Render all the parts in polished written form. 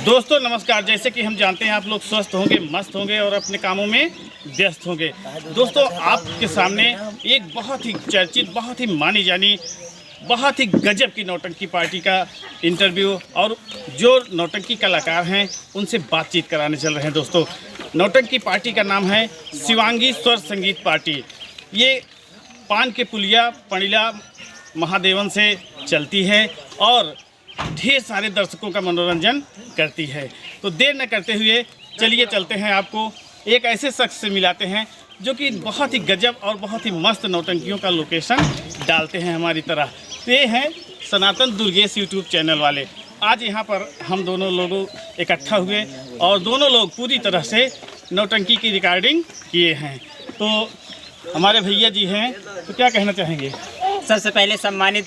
दोस्तों नमस्कार। जैसे कि हम जानते हैं आप लोग स्वस्थ होंगे, मस्त होंगे और अपने कामों में व्यस्त होंगे। दोस्तों आपके सामने एक बहुत ही चर्चित, बहुत ही मानी जानी, बहुत ही गजब की नौटंकी पार्टी का इंटरव्यू और जो नौटंकी कलाकार हैं उनसे बातचीत कराने चल रहे हैं। दोस्तों नौटंकी पार्टी का नाम है शिवांगी स्वर संगीत पार्टी। ये पान के पुलिया पणिला महादेवन से चलती है और ढेर सारे दर्शकों का मनोरंजन करती है। तो देर न करते हुए चलिए चलते हैं, आपको एक ऐसे शख्स से मिलाते हैं जो कि बहुत ही गजब और बहुत ही मस्त नौटंकियों का लोकेशन डालते हैं हमारी तरह। तो ये हैं सनातन दुर्गेश यूट्यूब चैनल वाले। आज यहाँ पर हम दोनों लोग इकट्ठा हुए और दोनों लोग पूरी तरह से नौटंकी की रिकॉर्डिंग किए हैं। तो हमारे भैया जी हैं, तो क्या कहना चाहेंगे? सबसे पहले सम्मानित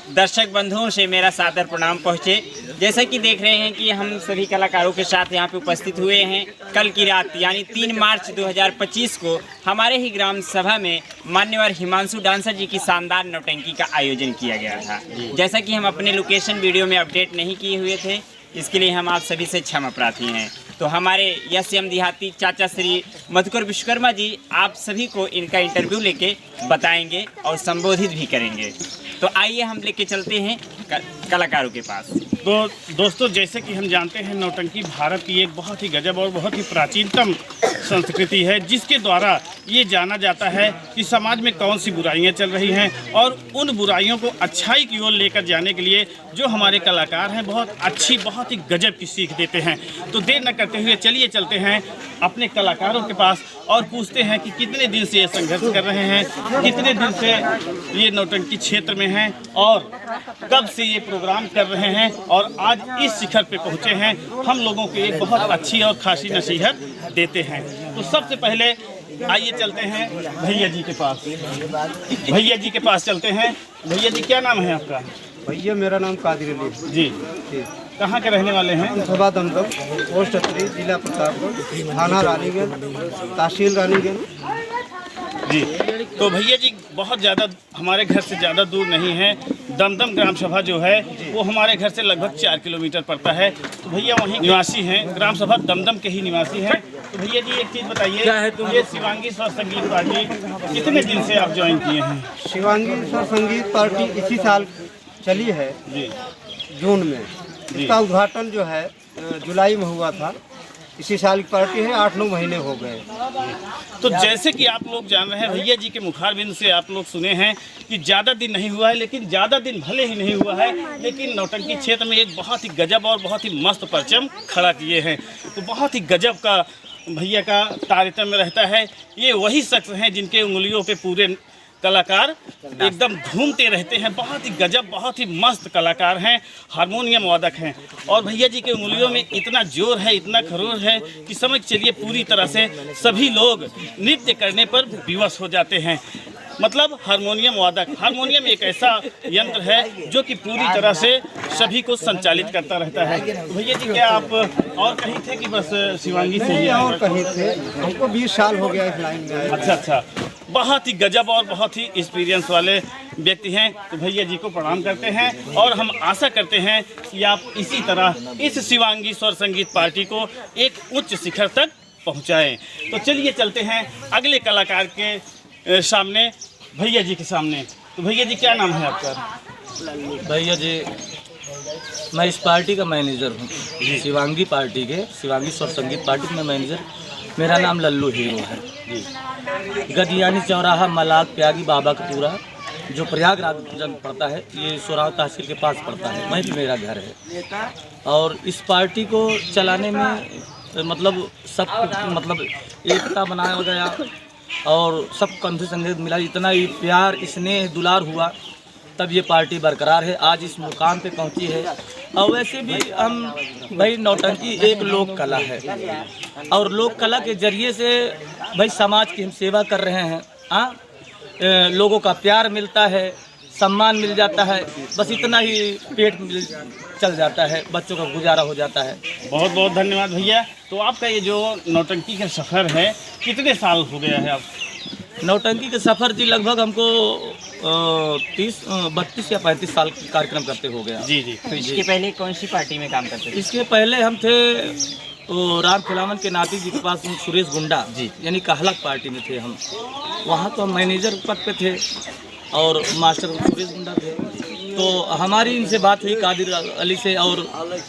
दर्शक बंधुओं से मेरा सादर प्रणाम पहुँचे। जैसा कि देख रहे हैं कि हम सभी कलाकारों के साथ यहाँ पे उपस्थित हुए हैं। कल की रात यानी 3 मार्च 2025 को हमारे ही ग्राम सभा में मान्यवर हिमांशु डांसर जी की शानदार नौटंकी का आयोजन किया गया था। जैसा कि हम अपने लोकेशन वीडियो में अपडेट नहीं किए हुए थे, इसके लिए हम आप सभी से क्षमा प्रार्थी हैं। तो हमारे यम देहाती चाचा श्री मधुकर विश्वकर्मा जी आप सभी को इनका इंटरव्यू लेके बताएंगे और संबोधित भी करेंगे। तो आइए हम लेके चलते हैं कलाकारों के पास। तो दोस्तों जैसे कि हम जानते हैं नौटंकी भारत की एक बहुत ही गजब और बहुत ही प्राचीनतम संस्कृति है, जिसके द्वारा ये जाना जाता है कि समाज में कौन सी बुराइयां चल रही हैं और उन बुराइयों को अच्छाई की ओर लेकर जाने के लिए जो हमारे कलाकार हैं बहुत अच्छी, बहुत ही गजब की सीख देते हैं। तो देर न करते हुए चलिए चलते हैं अपने कलाकारों के पास और पूछते हैं कि कितने दिन से ये संघर्ष कर रहे हैं, कितने दिन से ये नौटंकी क्षेत्र में हैं और कब से ये प्रोग्राम कर रहे हैं और आज इस शिखर पे पहुँचे हैं। हम लोगों को एक बहुत अच्छी और खासी नसीहत देते हैं। तो सबसे पहले आइए चलते हैं भैया जी के पास। भैया जी के पास चलते हैं। भैया जी क्या नाम है आपका? भैया मेरा नाम कादिर अली जी। कहाँ के रहने वाले हैं? सभा दमदम, पोस्ट अतरी, जिला प्रतापगढ़, थाना रानीगंज, तहसील रानीगंज जी। तो भैया जी बहुत ज़्यादा हमारे घर से ज़्यादा दूर नहीं है। दमदम ग्राम सभा जो है वो हमारे घर से लगभग 4 किलोमीटर पड़ता है। तो भैया वहीं निवासी हैं, ग्राम सभा दमदम के ही निवासी हैं। तो भैया जी एक चीज़ बताइए, क्या है ये शिवांगी स्वर संगीत पार्टी कितने दिन से आप ज्वाइन किए हैं? शिवांगी स्वर संगीत पार्टी इसी साल चली है जी, जून में। इसका उद्घाटन जो है जुलाई में हुआ था। इसी साल की पार्टी है, 8-9 महीने हो गए। तो जैसे कि आप लोग जान रहे हैं, भैया जी के मुखारबिंद से आप लोग सुने हैं कि ज़्यादा दिन नहीं हुआ है, लेकिन ज़्यादा दिन भले ही नहीं हुआ है, लेकिन नौटंकी क्षेत्र में एक बहुत ही गजब और बहुत ही मस्त परचम खड़ा किए हैं। तो बहुत ही गजब का भैया का तारतम्य रहता है। ये वही शख्स हैं जिनके उंगलियों पे पूरे कलाकार एकदम घूमते रहते हैं। बहुत ही गजब, बहुत ही मस्त कलाकार हैं, हारमोनियम वादक हैं और भैया जी के उंगलियों में इतना जोर है, इतना खरोर है कि समझ चलिए पूरी तरह से सभी लोग नृत्य करने पर विवश हो जाते हैं। मतलब हारमोनियम वादक, हारमोनियम एक ऐसा यंत्र है जो कि पूरी तरह से सभी को संचालित करता रहता है। तो भैया जी क्या आप और कहीं थे कि बस शिवांगी से ही? और कहीं थे, हमको 20 साल हो गया इस लाइन में। अच्छा, बहुत ही गजब और बहुत ही एक्सपीरियंस वाले व्यक्ति हैं। तो भैया जी को प्रणाम करते हैं और हम आशा करते हैं कि आप इसी तरह इस शिवांगी स्वर संगीत पार्टी को एक उच्च शिखर तक पहुंचाएं। तो चलिए चलते हैं अगले कलाकार के सामने, भैया जी के सामने। तो भैया जी क्या नाम है आपका? भैया जी मैं इस पार्टी का मैनेजर हूँ, शिवांगी पार्टी के, शिवांगी स्वर संगीत पार्टी का मैं मैनेजर। मेरा नाम लल्लू हीरो है जी। गदियानी चौराहा मलाक त्यागी बाबा का पूरा जो प्रयागराज जन पड़ता है, ये सोराव तहसील के पास पड़ता है, वहीं पे मेरा घर है। और इस पार्टी को चलाने में मतलब सब एकता बनाया गया और सब कंधे संधे मिला, इतना ही प्यार स्नेह दुलार हुआ तब ये पार्टी बरकरार है, आज इस मुकाम पे पहुंची है। और वैसे भी हम भाई नौटंकी एक लोक कला है और लोक कला के जरिए से भाई समाज की हम सेवा कर रहे हैं। लोगों का प्यार मिलता है, सम्मान मिल जाता है, बस इतना ही पेट चल जाता है, बच्चों का गुजारा हो जाता है। बहुत बहुत धन्यवाद भैया। तो आपका ये जो नौटंकी का सफ़र है कितने साल हो गया है आप? नौटंकी के सफ़र जी लगभग हमको 32 या 35 साल कार्यक्रम करते हो गया। जी जी। तो इसके पहले कौन सी पार्टी में काम करते थे? इसके पहले हम थे राम खिलावन के नाती जी के पास, सुरेश गुंडा जी, यानी कहलक पार्टी में थे हम। वहाँ तो हम मैनेजर पद पे थे और मास्टर सुरेश गुंडा थे। तो हमारी इनसे बात हुई कादिर अली से, और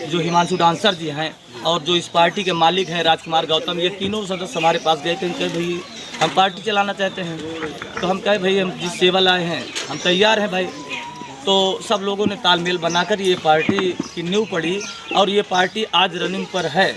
जो हिमांशु डांसर जी हैं और जो इस पार्टी के मालिक हैं राजकुमार गौतम, ये तीनों सदस्य हमारे पास गए थे। कहे भाई हम पार्टी चलाना चाहते हैं। तो हम कहे भाई हम जिस सेवा लाए हैं हम तैयार हैं भाई। तो सब लोगों ने तालमेल बनाकर ये पार्टी की नींव पड़ी और ये पार्टी आज रनिंग पर है।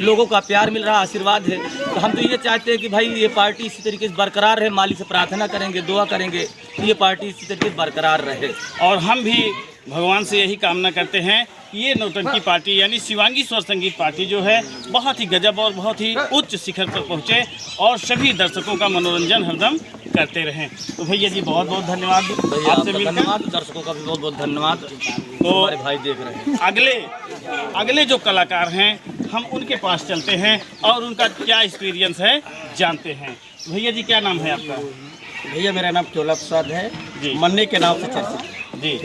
लोगों का प्यार मिल रहा, आशीर्वाद है। तो हम तो ये चाहते हैं कि भाई ये पार्टी इसी तरीके से बरकरार रहे। मालिक से प्रार्थना करेंगे, दुआ करेंगे कि ये पार्टी इसी तरीके से बरकरार रहे। और हम भी भगवान से यही कामना करते हैं कि ये नौटंकी पार्टी यानी शिवांगी स्वर संगीत पार्टी जो है बहुत ही गजब और बहुत ही उच्च शिखर पर पहुँचे और सभी दर्शकों का मनोरंजन हरदम करते रहें। तो भैया जी बहुत बहुत धन्यवाद आपसे मिलकर। धन्यवाद, दर्शकों का भी बहुत बहुत धन्यवाद। तो हमारे भाई देख रहे हैं। अगले जो कलाकार हैं हम उनके पास चलते हैं और उनका क्या एक्सपीरियंस है जानते हैं। भैया जी क्या नाम है आपका? भैया मेरा नाम चोला प्रसाद है जी। मन्ने के नाम से चर्चित जी।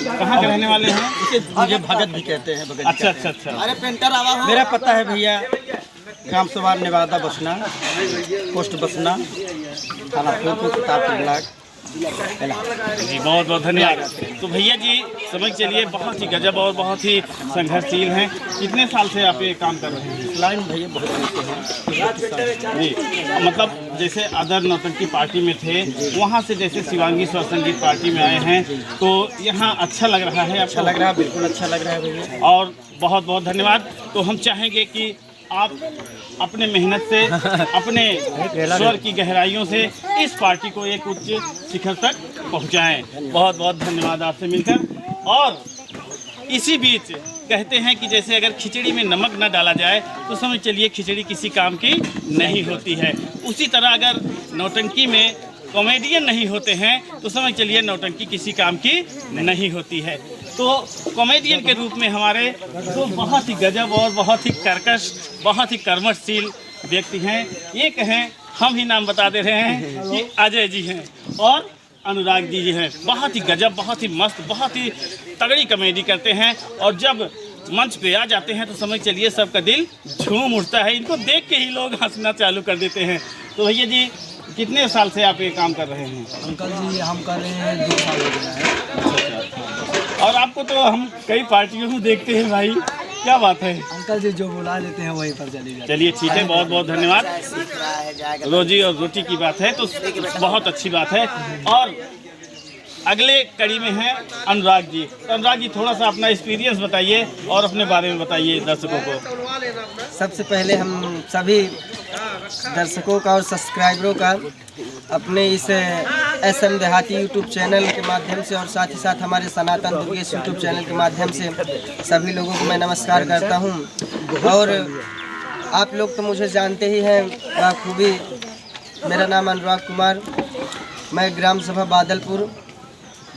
कहाँ के रहने वाले हैं? मुझे भगत भी कहते हैं। भगत अच्छा अच्छा अच्छा। अरे पेंटर आवा हो। मेरा पता है भैया ग्राम सभा नेवादा बसना, पोस्ट बसना, थाना फूलपुर, प्रतापपुर ब्लॉक। जी बहुत बहुत धन्यवाद। तो भैया जी समझ चलिए बहुत ही गजब और बहुत ही संघर्षशील हैं। कितने साल से आप ये काम कर रहे हैं? लाइन भैया बहुत रहते हैं जी। मतलब जैसे अदर नौटंकी पार्टी में थे, वहाँ से जैसे शिवांगी स्वर संगीत पार्टी में आए हैं, तो यहाँ अच्छा लग रहा है? अच्छा लग रहा है, बिल्कुल अच्छा लग रहा है भैया। और बहुत बहुत धन्यवाद। तो हम चाहेंगे कि आप अपने मेहनत से, अपने स्वर की गहराइयों से इस पार्टी को एक उच्च शिखर तक पहुंचाएं। बहुत बहुत धन्यवाद आपसे मिलकर। और इसी बीच कहते हैं कि जैसे अगर खिचड़ी में नमक न डाला जाए तो समझ चलिए खिचड़ी किसी काम की नहीं होती है। उसी तरह अगर नौटंकी में कॉमेडियन नहीं होते हैं तो समझ चलिए नौटंकी किसी काम की नहीं होती है। तो कॉमेडियन के रूप में हमारे दो बहुत ही गजब और बहुत ही कर्कश, बहुत ही कर्मठशील व्यक्ति हैं। एक हैं, हम ही नाम बता दे रहे हैं कि अजय जी हैं और अनुराग जी हैं। बहुत ही गजब, बहुत ही मस्त, बहुत ही तगड़ी कॉमेडी करते हैं और जब मंच पे आ जाते हैं तो समझ चलिए सबका दिल झूम उठता है। इनको देख के ही लोग हंसना चालू कर देते हैं। तो भैया जी कितने साल से आप ये काम कर रहे हैं? अंकल जी हम कर रहे हैं 2 साल हो गया है। और आपको तो हम कई पार्टियों में देखते हैं भाई, क्या बात है? अंकल जी जो बुला लेते हैं वहीं पर चली जाते। चलिए ठीक है, बहुत बहुत धन्यवाद। रोजी और रोटी की बात है तो बहुत अच्छी बात है। और अगले कड़ी में हैं अनुराग जी। तो अनुराग जी थोड़ा सा अपना एक्सपीरियंस बताइए और अपने बारे में बताइए दर्शकों को। सबसे पहले हम सभी दर्शकों का और सब्सक्राइबरों का अपने इस SM देहाती यूट्यूब चैनल के माध्यम से और साथ ही साथ हमारे सनातन दुर्गेश यूट्यूब चैनल के माध्यम से सभी लोगों को मैं नमस्कार करता हूं। और आप लोग तो मुझे जानते ही हैं बखूबी। मेरा नाम अनुराग कुमार, मैं ग्राम सभा बादलपुर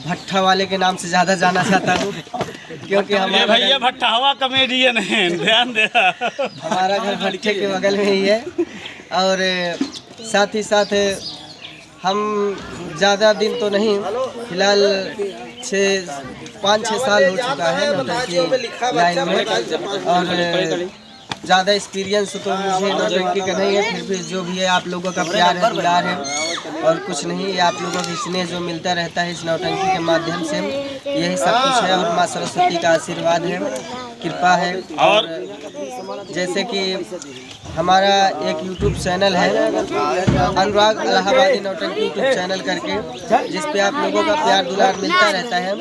भट्ठा वाले के नाम से ज़्यादा जाना चाहता हूँ क्योंकि हमारे भैया भट्टावा कॉमेडियन है, ध्यान दे। हमारा घर भट्ठे के बगल में ही है। और साथ ही साथ हम ज़्यादा दिन तो नहीं, फिलहाल 5-6 साल हो चुका है नौटंकी लाइन में। और ज़्यादा एक्सपीरियंस तो मुझे नौटंकी का नहीं है, फिर भी जो भी है आप लोगों का प्यार है, दुलार है और कुछ नहीं। ये आप लोगों की स्नेह जो मिलता रहता है इस नौटंकी के माध्यम से, यही सब कुछ है। और माँ सरस्वती का आशीर्वाद है, कृपा है। और जैसे कि हमारा एक यूट्यूब चैनल है अनुराग इलाहाबादी नौटंकी यूट्यूब चैनल करके, जिस पे आप लोगों का प्यार दुलार मिलता रहता है।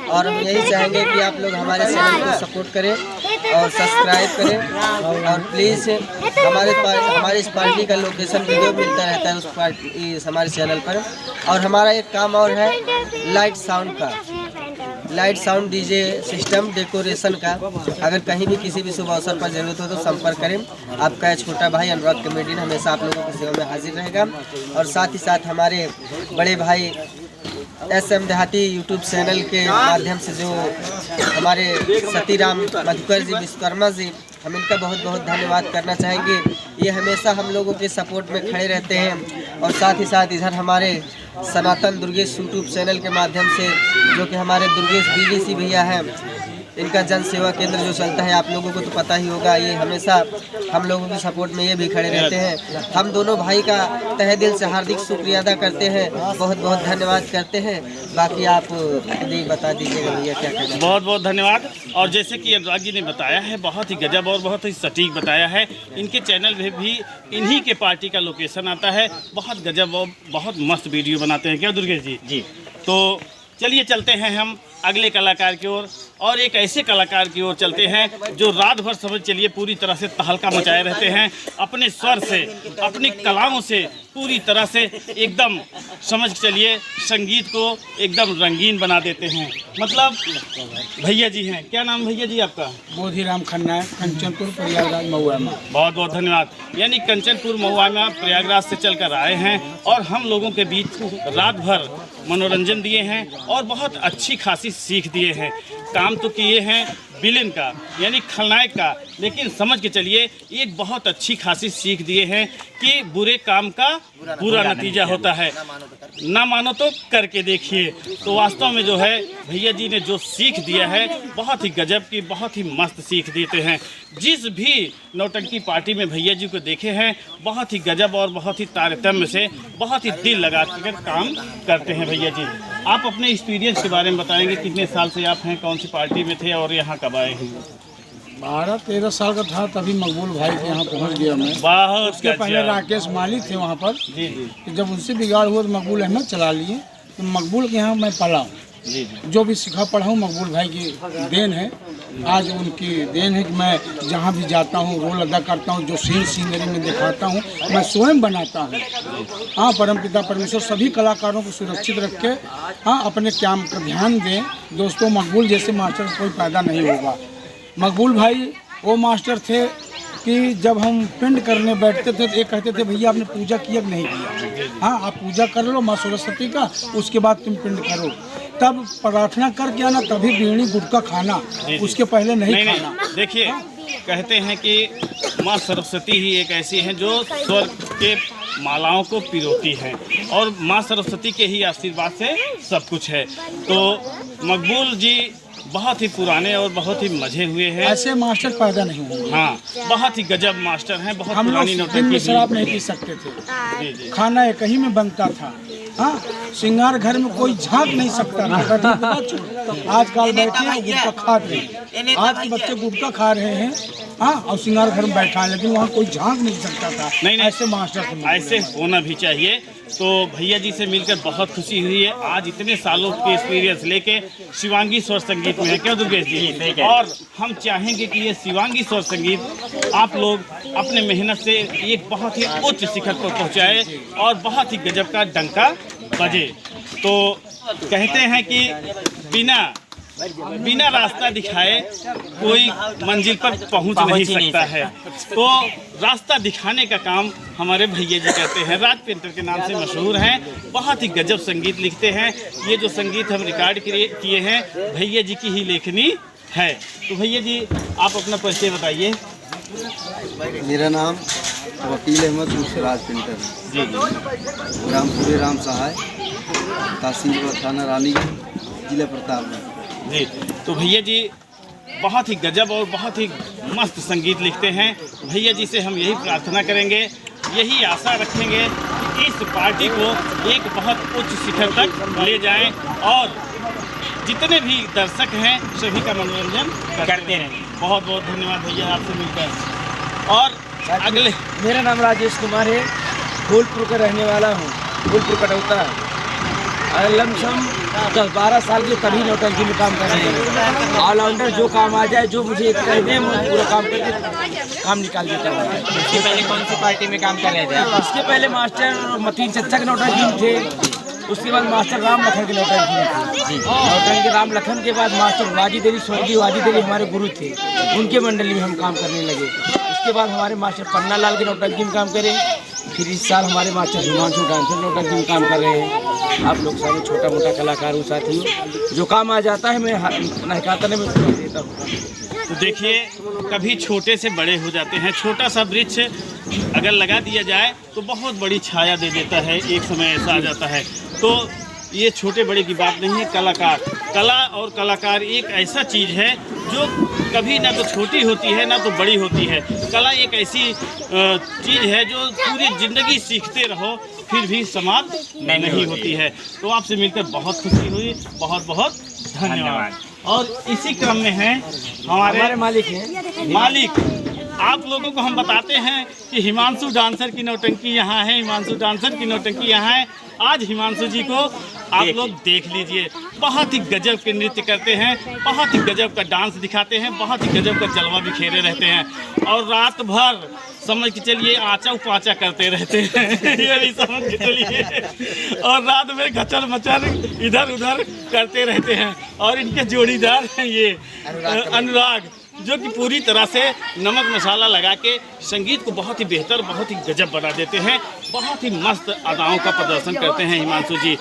और हम यही चाहेंगे कि आप लोग हमारे चैनल को सपोर्ट करें और सब्सक्राइब करें। और प्लीज़ हमारे इस पार्टी का लोकेशन वीडियो मिलता रहता है उस पार्टी हमारे चैनल पर। और हमारा एक काम और है लाइट साउंड का, light sound DJ system decoration का। अगर कहीं भी किसी भी शुभ अवसर पर जरूरत हो तो संपर्क करें। आपका छोटा भाई अनुराग कॉमेडियन हमेशा आप लोगों की सेवा में हाजिर रहेगा। और साथ ही साथ हमारे बड़े भाई SM देहाती यूट्यूब चैनल के माध्यम से जो हमारे सतीराम मधुकर जी, विश्वकर्मा जी, हम इनका बहुत बहुत धन्यवाद करना चाहेंगे। ये हमेशा हम लोगों के सपोर्ट में खड़े रहते हैं। और साथ ही साथ इधर हमारे सनातन दुर्गेश यूट्यूब चैनल के माध्यम से, जो कि हमारे दुर्गेश बीजेसी भैया हैं, इनका जन सेवा केंद्र जो चलता है, आप लोगों को तो पता ही होगा, ये हमेशा हम लोगों की सपोर्ट में ये भी खड़े रहते हैं। हम दोनों भाई का तहे दिल से हार्दिक शुक्रिया अदा करते हैं, बहुत बहुत धन्यवाद करते हैं। बाकी आप बता दीजिएगा भैया क्या कहना। बहुत बहुत धन्यवाद। और जैसे कि अनुराग जी ने बताया है, बहुत ही गजब और बहुत ही सटीक बताया है। इनके चैनल में भी इन्हीं के पार्टी का लोकेशन आता है। बहुत गजब और बहुत मस्त वीडियो बनाते हैं, क्या दुर्गेश जी? जी। तो चलिए चलते हैं हम अगले कलाकार की ओर, और एक ऐसे कलाकार की ओर चलते हैं जो रात भर समझ चलिए पूरी तरह से तहलका मचाए रहते हैं, अपने स्वर से, अपनी कलाओं से पूरी तरह से एकदम समझ चलिए संगीत को एकदम रंगीन बना देते हैं। मतलब भैया जी हैं, क्या नाम भैया जी आपका? बोधीराम खन्ना है, कंचनपुर प्रयागराज महुआ में। बहुत बहुत धन्यवाद। यानी कंचनपुर महुआ में प्रयागराज से चलकर आए हैं और हम लोगों के बीच रात भर मनोरंजन दिए हैं और बहुत अच्छी खासी सीख दिए हैं। काम तो किए हैं विलेन का यानी खलनायक का, लेकिन समझ के चलिए एक बहुत अच्छी खासी सीख दिए हैं कि बुरे काम का बुरा नतीजा होता है, ना मानो तो करके देखिए। तो वास्तव में जो है भैया जी ने जो सीख दिया है बहुत ही गजब की, बहुत ही मस्त सीख देते हैं। जिस भी नौटंकी पार्टी में भैया जी को देखे हैं बहुत ही गजब और बहुत ही तारतम्य से, बहुत ही दिल लगा कर काम करते हैं भैया जी। आप अपने एक्सपीरियंस के बारे में बताएंगे, कितने साल से आप हैं, कौन सी पार्टी में थे और यहाँ कब आए हैं? 12-13 साल का था तभी मकबूल भाई के यहाँ पहुँच गया मैं। बहुत उसके पहले राकेश माली थे वहाँ पर। जी जी। जब उनसे बिगाड़ हुआ तो मकबूल अहमद चला लिए, तो मकबूल के यहाँ मैं पढ़ा हूँ। जी जी। जो भी सीखा पढ़ा हूँ मकबूल भाई की देन है। आज उनकी देन है कि मैं जहाँ भी जाता हूँ रोल अदा करता हूँ, जो सीनरी में दिखाता हूँ मैं स्वयं बनाता हूँ। हाँ, परमपिता परमेश्वर सभी कलाकारों को सुरक्षित रख के हाँ अपने काम का ध्यान दें। दोस्तों, मकबूल जैसे मास्टर कोई पैदा नहीं होगा। मकबूल भाई वो मास्टर थे कि जब हम पिंड करने बैठते थे तो एक कहते थे भैया आपने पूजा किया कि नहीं किया? हाँ, आप पूजा कर लो माँ सरस्वती का, उसके बाद तुम पिंड करो। तब प्रार्थना करके आना, तभी बीड़ी गुटखा खाना, उसके पहले नहीं खाना। देखिए, कहते हैं कि माँ सरस्वती ही एक ऐसी हैं जो स्वर्ग के मालाओं को पिरोती हैं और माँ सरस्वती के ही आशीर्वाद से सब कुछ है। तो मकबूल जी बहुत ही पुराने और बहुत ही मजे हुए हैं। ऐसे मास्टर पैदा नहीं हुए। हाँ, बहुत ही गजब मास्टर हैं। बहुत हम पुरानी लोग दिन में शराब नहीं पी सकते थे, खाना एक ही में बनता था। हाँ, श्रृंगार घर में कोई झांक नहीं सकता था। आजकल बैठे हैं गुटखा खा रहे हैं, आज के बच्चे गुटखा खा रहे हैं। हाँ, और श्रृंगार घर में बैठा है, लेकिन वहाँ कोई झांक नहीं सकता था। नहीं, ऐसे मास्टर ऐसे होना भी चाहिए। तो भैया जी से मिलकर बहुत खुशी हुई है। आज इतने सालों के एक्सपीरियंस लेके शिवांगी स्वर संगीत में है, क्या दुर्गेश जी? और हम चाहेंगे कि ये शिवांगी स्वर संगीत आप लोग अपने मेहनत से एक बहुत ही उच्च शिखर पर पहुंचाए और बहुत ही गजब का डंका बजे। तो कहते हैं कि बिना रास्ता दिखाए कोई मंजिल पर पहुंच नहीं सकता है। तो रास्ता दिखाने का काम हमारे भैया जी करते हैं। राज पेंटर के नाम से मशहूर हैं, बहुत ही गजब संगीत लिखते हैं। ये जो संगीत हम रिकॉर्ड किए हैं भैया जी की ही लेखनी है। तो भैया जी आप अपना परिचय बताइए। मेरा नाम वकील अहमद उर्फ राज पेंटर जी जी। रामपुरे राम सहाय, तहसील थाना रानीगंज, जिला प्रतापगढ़। जी, तो भैया जी बहुत ही गजब और बहुत ही मस्त संगीत लिखते हैं। भैया जी से हम यही प्रार्थना करेंगे, यही आशा रखेंगे कि इस पार्टी को एक बहुत उच्च शिखर तक ले जाएं और जितने भी दर्शक हैं सभी का मनोरंजन करते रहें। बहुत बहुत धन्यवाद भैया आपसे मिलकर। और अगले, मेरा नाम राजेश कुमार है, फूलपुर का रहने वाला हूँ, फूलपुर कटौता। लमसम 10-12 साल के तभी नौटंकी में काम कर रहे हैं। ऑलराउंडर जो काम आ जाए, जो मुझे कहने में पूरा काम करके काम निकाल देता हूँ। इसके पहले कौन सी पार्टी में काम कर रहे थे? इसके पहले मास्टर मतीन चच्चा के नौटंकी में थे, उसके बाद मास्टर राम लखन के नौटंकी में थे। नौटंकी राम लखन के बाद मास्टर वाजिद अली, स्वर्गीय वाजिद अली हमारे गुरु थे, उनके मंडली में हम काम करने लगे। उसके बाद हमारे मास्टर पन्ना लाल के नौटंकी में काम करें। फिर इस साल हमारे मास्टर हिमांशु डांसर नौटंकी में काम कर रहे हैं। आप लोग सारे छोटा मोटा कलाकार साथियों, जो काम आ जाता है मैं कहता नहीं, मैं देता हूँ। तो देखिए कभी छोटे से बड़े हो जाते हैं। छोटा सा वृक्ष अगर लगा दिया जाए तो बहुत बड़ी छाया दे देता है, एक समय ऐसा आ जाता है। तो ये छोटे बड़े की बात नहीं है, कला और कलाकार एक ऐसा चीज़ है जो कभी ना तो छोटी होती है ना तो बड़ी होती है। कला एक ऐसी चीज़ है जो पूरी ज़िंदगी सीखते रहो फिर भी समाप्त नहीं होती है। तो आपसे मिलकर बहुत खुशी हुई, बहुत बहुत धन्यवाद। और इसी क्रम में हैं हमारे मालिक। आप लोगों को हम बताते हैं कि हिमांशु डांसर की नौटंकी यहाँ है, हिमांशु डांसर की नौटंकी यहाँ है। आज हिमांशु जी को आप लोग देख लीजिए, बहुत ही गजब के नृत्य करते हैं, बहुत ही गजब का डांस दिखाते हैं, बहुत ही गजब का जलवा बिखेरे रहते हैं और रात भर समझ के चलिए आचा उपाचा करते रहते हैं ये भी समझ के चलिए। और रात में गचर मचर इधर उधर करते रहते हैं। और इनके जोड़ीदार हैं ये अनुराग, जो कि पूरी तरह से नमक मसाला लगा के संगीत को बहुत ही बेहतर, बहुत ही गजब बना देते हैं। बहुत ही मस्त अदाओं का प्रदर्शन करते हैं हिमांशु जी।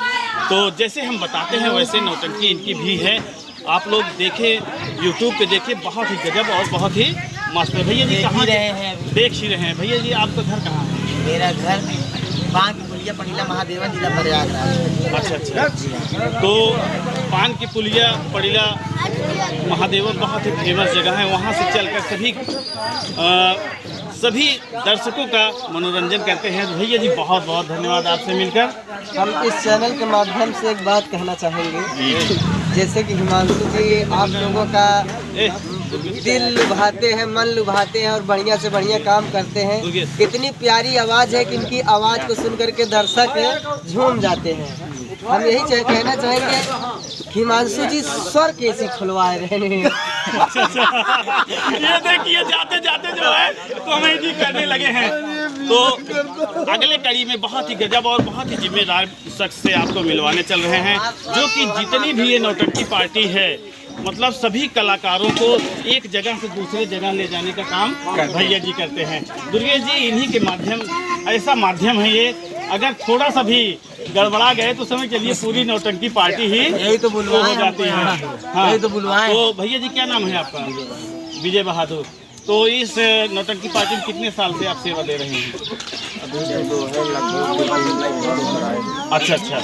तो जैसे हम बताते हैं वैसे नौटंकी इनकी भी है। आप लोग देखें, यूट्यूब पे देखें, बहुत ही गजब और बहुत ही मस्त है। भैया जी कहाँ रहे हैं? देख ही रहे हैं। भैया जी आपका घर कहाँ है? मेरा घर पान की पुलिया पड़ीला महादेवा जिला प्रयागराज। अच्छा। तो पान की पुलिया पड़ीला महादेवा बहुत ही फेमस जगह है। वहाँ से चलकर सभी दर्शकों का मनोरंजन करते हैं। भैया जी बहुत बहुत धन्यवाद आपसे मिलकर। हम इस चैनल के माध्यम से एक बात कहना चाहेंगे, जैसे कि हिमांशु जी आप लोगों का दिल लुभाते हैं, मन लुभाते हैं और बढ़िया से बढ़िया काम करते हैं। इतनी प्यारी आवाज़ है कि इनकी आवाज़ को सुन करके दर्शक झूम जाते हैं। हम यही कहना चाहेंगे हिमांशु जी स्वर कैसे खुलवा रहे हैं। ये देखिए जाते जाते जो है कॉमेडी करने लगे हैं। तो अगले कड़ी में बहुत ही गजब और बहुत ही जिम्मेदार शख्स से आपको मिलवाने चल रहे हैं, जो कि जितनी भी ये नौटंकी पार्टी है, मतलब सभी कलाकारों को एक जगह से दूसरे जगह ले जाने का काम भैया जी करते हैं। दुर्गेश जी इन्हीं के माध्यम, ऐसा माध्यम है ये, अगर थोड़ा सा भी गड़बड़ा गए तो समझ चलिए पूरी नौटंकी पार्टी ही यही तो हो जाती है। हाँ, यही तो बुलवाएं। तो भैया जी क्या नाम है आपका? विजय बहादुर। तो इस नौटंकी पार्टी में कितने साल से आप सेवा दे रहे हैं? अच्छा।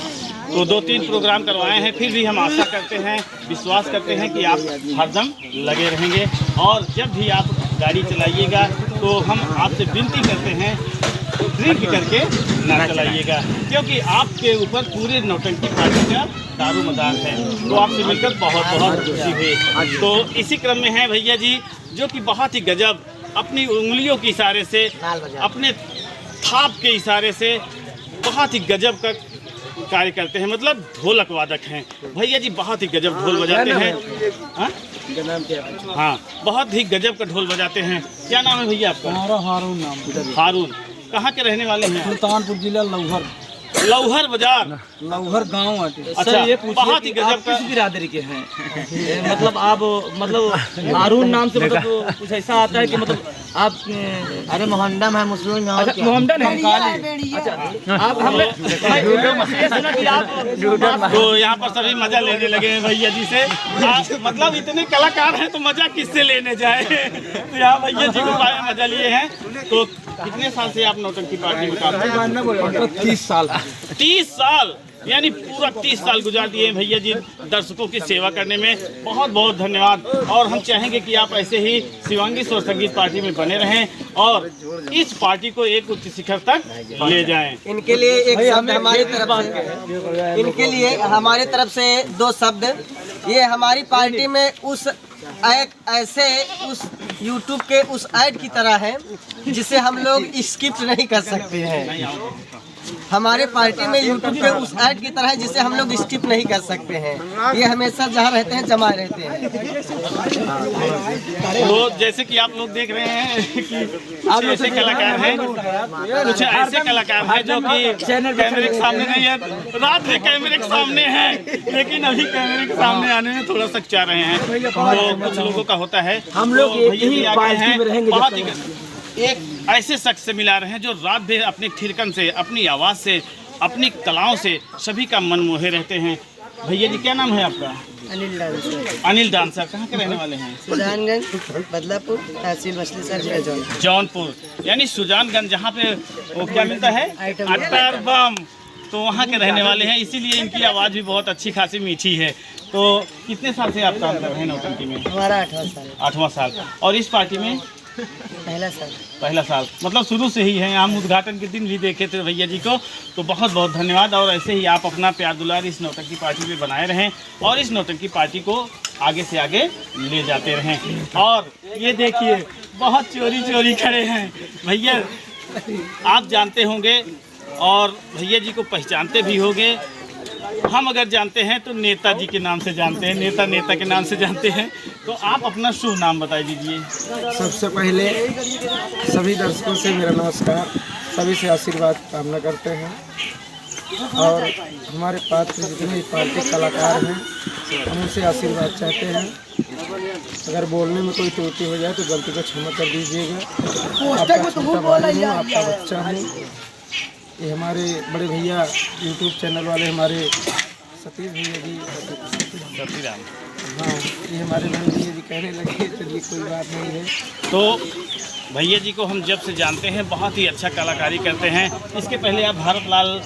तो 2-3 प्रोग्राम करवाए हैं, फिर भी हम आशा करते हैं, विश्वास करते हैं कि आप हरदम लगे रहेंगे। और जब भी आप गाड़ी चलाइएगा तो हम आपसे विनती करते हैं ड्रिंक करके ना चलाइएगा, क्योंकि आपके ऊपर पूरे नौटंकी पार्टी का दारोमदार है। तो आपसे मिलकर बहुत बहुत खुशी हुई। तो इसी क्रम में है भैया जी, जो कि बहुत ही गजब अपनी उंगलियों के इशारे से, अपने थाप के इशारे से बहुत ही गजब का कार्य करते हैं। मतलब ढोलक वादक हैं भैया जी, बहुत ही गजब ढोल बजाते हैं। हाँ, बहुत ही गजब का ढोल बजाते हैं। क्या नाम है भैया आपका? हमारा हारून नाम। हारून। कहाँ के रहने वाले हैं? सुल्तानपुर जिला लौहर बाजार, लौहर गाँव। अच्छा, ये बहुत ही गजब का। किस बिरादरी के हैं? मतलब आप मतलब हारून नाम से मतलब कुछ ऐसा आता है कि मतलब आप? अरे मोहम्मदन है, मुस्लिम। अच्छा, मोहम्मदन है। अच्छा, आप हमने ये सुना कि आप तो यहाँ पर सभी मजा लेने लगे हैं भैया जी से। मतलब इतने कलाकार हैं तो मजा किससे लेने जाए। तो यहाँ भैया जी को मजा लिए हैं। तो कितने साल से आप नौटंकी पार्टी में काम कर रहे हैं? 30 साल। 30 साल, यानी पूरा 30 साल गुजार दिए भैया जी दर्शकों की सेवा करने में। बहुत बहुत धन्यवाद। और हम चाहेंगे कि आप ऐसे ही शिवांगी स्वर संगीत पार्टी में बने रहें और इस पार्टी को एक उच्च शिखर तक ले जाएं। इनके लिए एक शब्द हमारी तरफ से, इनके लिए हमारी तरफ से 2 शब्द। ये हमारी पार्टी में उस ऐसे उस YouTube के उस ऐड की तरह है जिसे हम लोग स्किप नहीं कर सकते हैं। हमारे पार्टी में YouTube पे उस ऐड की तरह है जिसे हम लोग स्किप नहीं कर सकते हैं। ये हमेशा जहाँ रहते हैं जमा रहते हैं। तो जैसे कि आप लोग देख रहे हैं कि कुछ ऐसे कलाकार हैं, कुछ ऐसे कलाकार हैं जो कि कैमरे के सामने नहीं है, रात में कैमरे के सामने हैं, लेकिन अभी कैमरे के सामने आने में थोड़ा सच्चा रहे हैं। तो कुछ लोगों का होता है। हम लोग यही पार्टी में रहेंगे। बहुत ही एक ऐसे शख्स से मिला रहे हैं जो रात भर अपने थिरकन से, अपनी आवाज़ से, अपनी कलाओं से सभी का मन मोहे रहते हैं। भैया जी क्या नाम है आपका? अनिल डांसर। अनिल डांसर कहाँ के रहने वाले हैं? सुजानगंज, बदलापुर, तहसील मछलीशहर, जिला जौनपुर। जौनपुर, यानी सुजानगंज, जहाँ पे वो क्या मिलता है, अटर बम, तो वहाँ के रहने वाले हैं, इसीलिए इनकी आवाज़ भी बहुत अच्छी खासी मीठी है। तो कितने साल से आप काम कर रहे हैं नौटंकी में? हमारा 8वां साल। 8वां साल। और इस पार्टी में? पहला साल। मतलब शुरू से ही हैं। हम उद्घाटन के दिन भी देखे थे भैया जी को। तो बहुत बहुत धन्यवाद, और ऐसे ही आप अपना प्यार दुलार इस नौटंकी पार्टी में बनाए रहें और इस नौटंकी पार्टी को आगे से आगे ले जाते रहें। और ये देखिए, बहुत चोरी चोरी खड़े हैं भैया। आप जानते होंगे और भैया जी को पहचानते भी होंगे। हम अगर जानते हैं तो नेताजी के नाम से जानते हैं, नेता के नाम से जानते हैं। तो आप अपना शुभ नाम बता दीजिए। सबसे पहले सभी दर्शकों से मेरा नमस्कार, सभी से आशीर्वाद कामना करते हैं। और हमारे पात्र जितने पार्टी कलाकार हैं हम उनसे आशीर्वाद चाहते हैं। अगर बोलने में कोई त्रुटि हो जाए तो गलती को क्षमा कर दीजिएगा। आपका छोटा भाई हूँ, आपका बच्चा हूँ। ये हमारे बड़े भैया यूट्यूब चैनल वाले हमारे सतीश भैया जी, हाँ, ये हमारे बहन भैया जी कहने लगे, चलिए कोई बात नहीं है। तो भैया जी को हम जब से जानते हैं बहुत ही अच्छा कलाकारी करते हैं। इसके पहले आप भारत लाल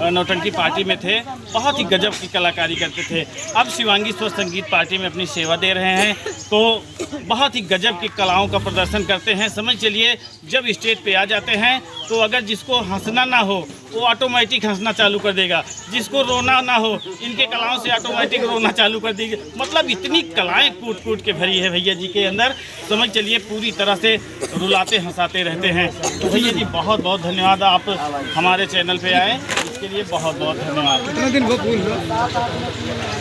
नौटंकी पार्टी में थे, बहुत ही गजब की कलाकारी करते थे। अब शिवांगी स्वस्थ संगीत पार्टी में अपनी सेवा दे रहे हैं, तो बहुत ही गजब की कलाओं का प्रदर्शन करते हैं। समझ चलिए, जब स्टेज पे आ जाते हैं तो अगर जिसको हंसना ना हो वो ऑटोमेटिक हंसना चालू कर देगा, जिसको रोना ना हो इनके कलाओं से ऑटोमेटिक रोना चालू कर देगी। मतलब इतनी कलाएं कूट कूट के भरी है भैया जी के अंदर, समझ चलिए पूरी तरह से रुलाते हंसाते रहते हैं। तो भैया जी बहुत बहुत धन्यवाद, आप हमारे चैनल पे आए, इसके लिए बहुत बहुत धन्यवाद।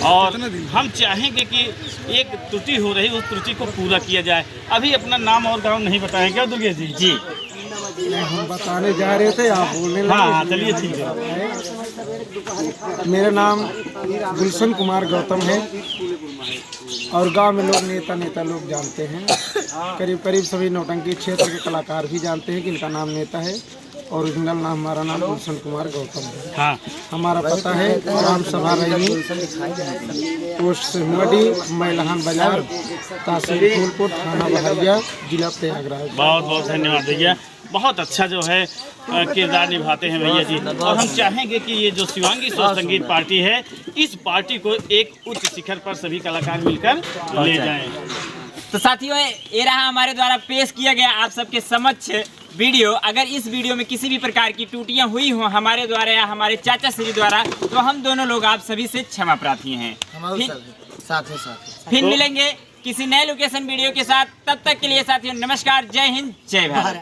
और हम चाहेंगे कि एक त्रुटि हो रही, उस त्रुटि को पूरा किया जाए। अभी अपना नाम और गाँव नहीं बताएं क्या दुर्गेश जी? जी हम बताने जा रहे थे, आप बोलने लगे। हाँ, चलिए ठीक है। मेरा नाम गुलशन कुमार गौतम है और गांव में लोग नेता लोग जानते हैं। करीब करीब सभी नौटंकी क्षेत्र के कलाकार भी जानते हैं कि इनका नाम नेता है। ओरिजिनल नाम, हमारा नाम गुलशन कुमार गौतम है। हाँ, हमारा पता है राम सभा रैनी, पोस्ट सिमडी, मैलहान बाजार, तहसील फूलपुर, थाना बहरिया, जिला प्रयागराज। बहुत बहुत धन्यवाद भैया, बहुत अच्छा जो है किरदार निभाते हैं भैया जी। और हम चाहेंगे कि ये जो शिवांगी स्वस्थ संगीत पार्टी है, इस पार्टी को एक उच्च शिखर पर सभी कलाकार मिलकर ले जाएं। तो साथियों, ये रहा हमारे द्वारा पेश किया गया आप सबके समक्ष वीडियो। अगर इस वीडियो में किसी भी प्रकार की त्रुटियां हुई हों हमारे द्वारा या हमारे चाचा श्री द्वारा, तो हम दोनों लोग आप सभी से क्षमा प्रार्थी हैं। फिर मिलेंगे किसी नए लोकेशन वीडियो के साथ। तब तक के लिए साथियों नमस्कार, जय हिंद, जय भारत।